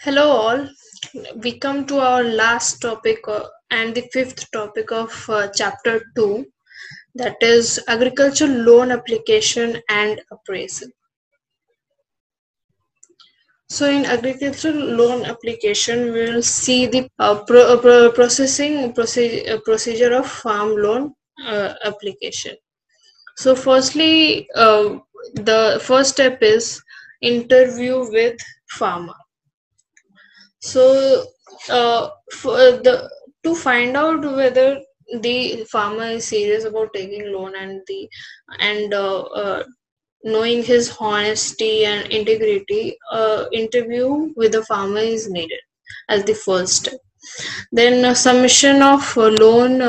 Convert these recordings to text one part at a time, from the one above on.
Hello, all. We come to our last topic and the fifth topic of chapter 2, that is agriculture loan application and appraisal. So, in agricultural loan application, we will see the procedure of farm loan application. So, firstly, the first step is interview with farmer. So, for the to find out whether the farmer is serious about taking loan and knowing his honesty and integrity, interview with the farmer is needed as the first step. Then submission of loan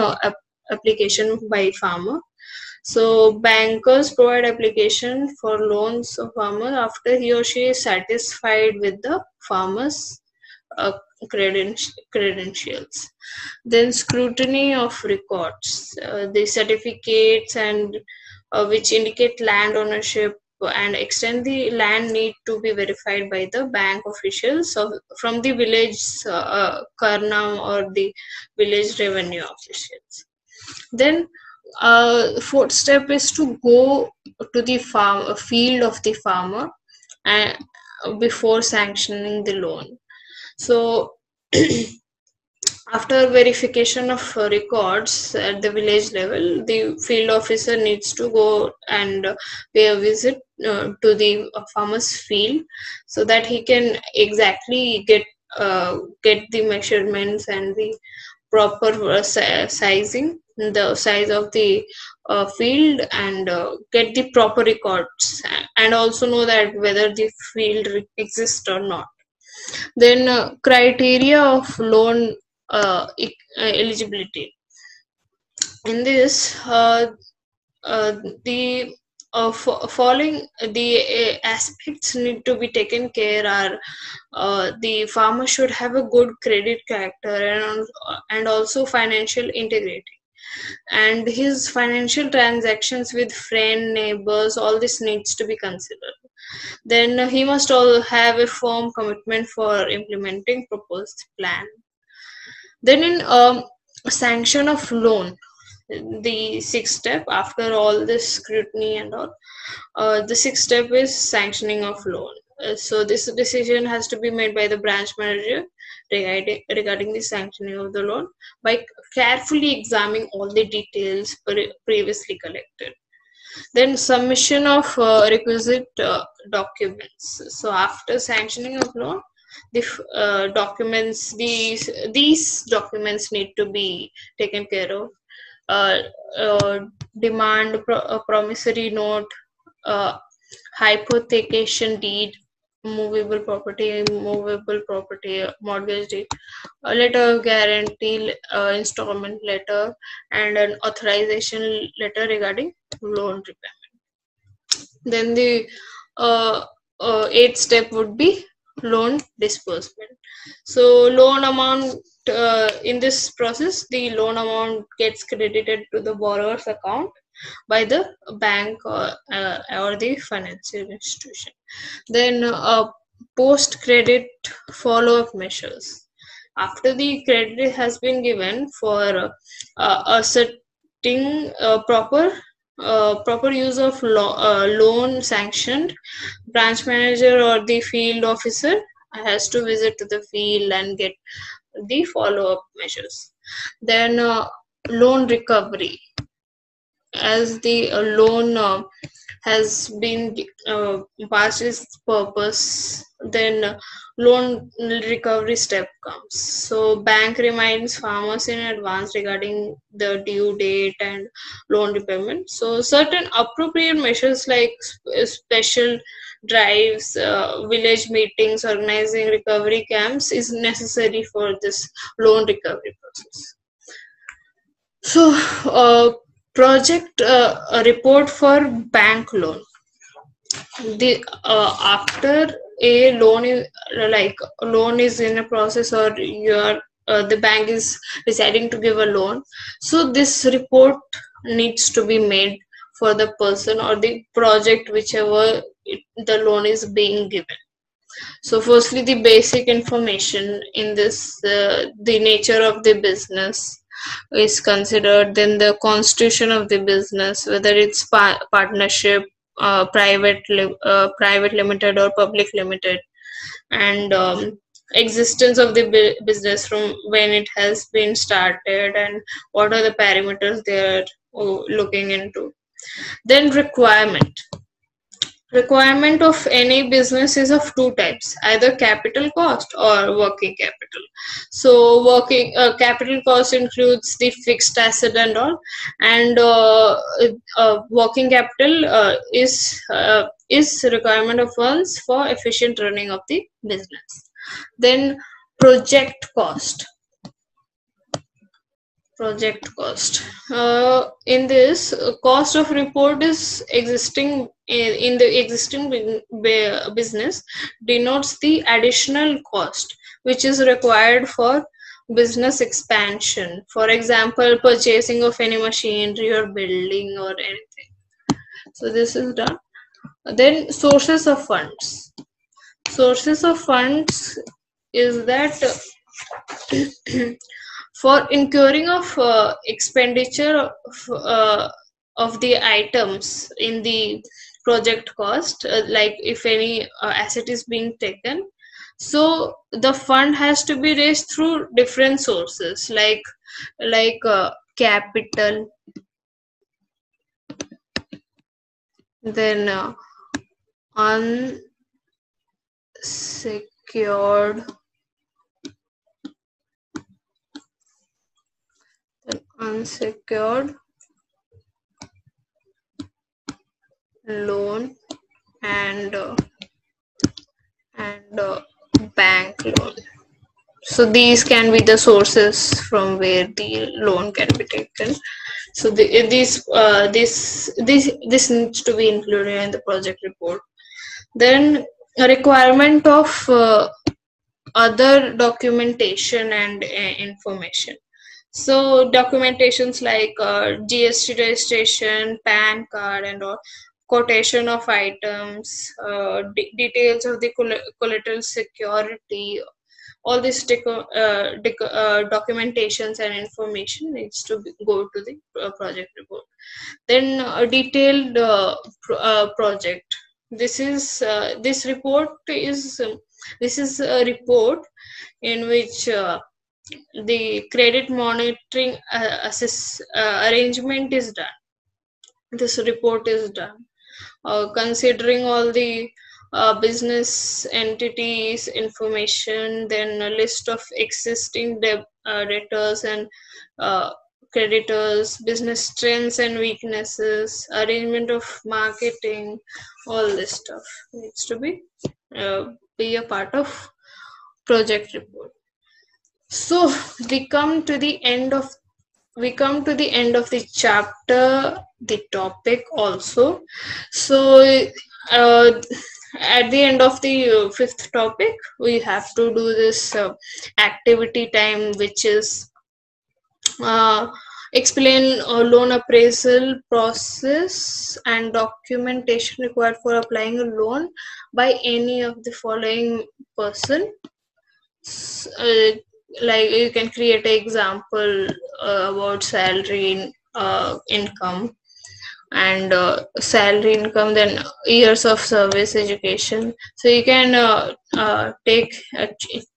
application by farmer. So bankers provide application for loans of farmer after he or she is satisfied with the farmer's uh, credentials. Then scrutiny of records, the certificates and which indicate land ownership and extend the land need to be verified by the bank officials from the village karnam or the village revenue officials. Then fourth step is to go to the farm field of the farmer and before sanctioning the loan. So after verification of records at the village level, the field officer needs to go and pay a visit to the farmer's field so that he can exactly get the measurements and the proper sizing, the size of the field, and get the proper records, and also know that whether the field exists or not. Then criteria of loan eligibility. In this, the following the aspects need to be taken care are the farmer should have a good credit character and also financial integrity, and his financial transactions with friend neighbors, all this needs to be considered. Then he must all have a firm commitment for implementing proposed plan. Then in sanction of loan, the sixth step after all this scrutiny and all, the sixth step is sanctioning of loan. So this decision has to be made by the branch manager regarding the sanctioning of the loan by carefully examining all the details previously collected. Then submission of requisite documents. So after sanctioning of loan, the documents, these documents need to be taken care of. uh, Demand promissory note, uh, hypothecation deed, movable property, mortgage deed, a letter of guarantee, installment letter, and an authorization letter regarding loan repayment. Then the eighth step would be loan disbursement. So loan amount, in this process, the loan amount gets credited to the borrower's account by the bank or the financial institution. Then post credit follow up measures. After the credit has been given for asserting proper use of loan sanctioned, branch manager or the field officer has to visit to the field and get the follow-up measures. Then loan recovery, as the loan has been past its purpose, then loan recovery step comes. So bank reminds farmers in advance regarding the due date and loan repayment. So certain appropriate measures like special drives, village meetings, organizing recovery camps is necessary for this loan recovery process. So, project a report for bank loan. The after a loan is like loan is in a process, or your the bank is deciding to give a loan, so this report needs to be made for the person or the project whichever the loan is being given. So firstly, the basic information in this, the nature of the business is considered, then the constitution of the business, whether it's partnership, private limited or public limited, and existence of the business from when it has been started, and what are the parameters they are looking into. Then requirement of any business is of two types, either capital cost or working capital. So working capital cost includes the fixed asset and all, and working capital is requirement of funds for efficient running of the business. Then project cost. In this, cost of report is existing in the existing business denotes the additional cost which is required for business expansion. For example, purchasing of any machinery or building or anything. So this is done. Then sources of funds. Sources of funds is that for incurring of expenditure of the items in the project cost, like if any asset is being taken, so the fund has to be raised through different sources, like capital, then unsecured loan and bank loan. So these can be the sources from where the loan can be taken. So this needs to be included in the project report. Then a requirement of other documentation and information. So documentations like GST registration, PAN card, and all, quotation of items, details of the collateral security, all these documentations and information needs to go to the project report. Then a detailed project. This is this report is this is a report in which the credit monitoring arrangement is done. This report is done considering all the business entities information, then a list of existing debtors and creditors, business strengths and weaknesses, arrangement of marketing, all this stuff needs to be a part of project report. So we come to the end of the chapter, the topic also. So at the end of the fifth topic, we have to do this activity time, which is explain loan appraisal process and documentation required for applying a loan by any of the following person. Like you can create an example about salary income and salary income, then years of service, education. So you can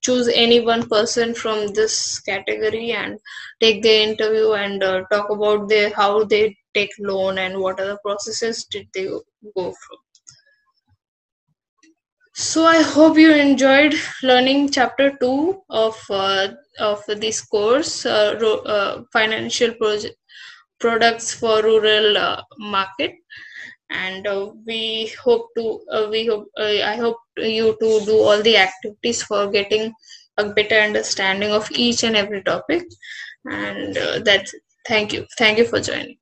choose any one person from this category and take the interview and talk about how they take loan and what are the processes did they go through. So I hope you enjoyed learning chapter 2 of this course, financial products for rural market, and I hope you to do all the activities for getting a better understanding of each and every topic. And that's thank you for joining.